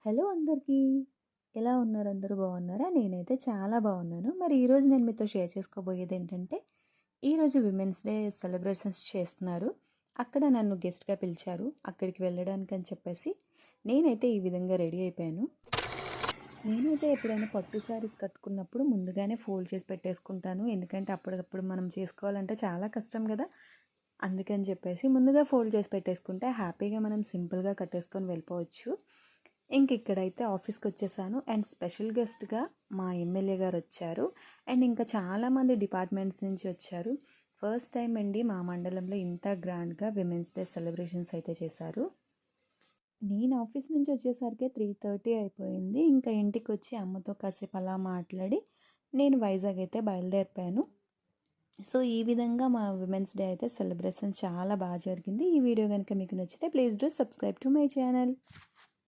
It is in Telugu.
హలో అందరికీ. ఎలా ఉన్నారు? అందరూ బాగున్నారా? నేనైతే చాలా బాగున్నాను. మరి ఈరోజు నేను మీతో షేర్ చేసుకోబోయేదేంటంటే, ఈరోజు విమెన్స్ డే సెలబ్రేషన్స్ చేస్తున్నారు. అక్కడ నన్ను గెస్ట్‌గా పిలిచారు. అక్కడికి వెళ్ళడానికని చెప్పేసి నేనైతే ఈ విధంగా రెడీ అయిపోయాను. నేనైతే ఎప్పుడైనా పట్టు శారీస్ కట్టుకున్నప్పుడు ముందుగానే ఫోల్డ్ చేసి పెట్టేసుకుంటాను. ఎందుకంటే అప్పటికప్పుడు మనం చేసుకోవాలంటే చాలా కష్టం గదా! అందుకని చెప్పేసి ముందుగా ఫోల్డ్ చేసి పెట్టేసుకుంటే హ్యాపీగా మనం సింపుల్‌గా కట్టేసుకొని వెళ్ళిపోవచ్చు. ఇక్కడైతే ఆఫీస్‌కొచ్చేసాను అండ్ స్పెషల్ గెస్ట్‌గా మా ఎమ్మెల్యే గారొచ్చారు. అండ్ ఇంకా చాలామంది డిపార్ట్మెంట్స్ నుంచి వచ్చారు. ఫస్ట్ టైం అండి మా మండలంలో ఇంత గ్రాండ్‌గా విమెన్స్ డే సెలబ్రేషన్స్ అయితే చేశారు. నేను ఆఫీస్ నుంచి వచ్చేసరికి 3:30 అయిపోయింది. ఇంకా ఇంటికొచ్చి అమ్మతో కాసేపు అలా మాట్లాడి నేను వైజాగ్ అయితే బయలుదేరిపోయాను. సో, ఈ విధంగా మా విమెన్స్ డే అయితే సెలబ్రేషన్ చాలా జరిగింది. ఈ వీడియో గనుక మీకు నచ్చితే please do subscribe to my channel.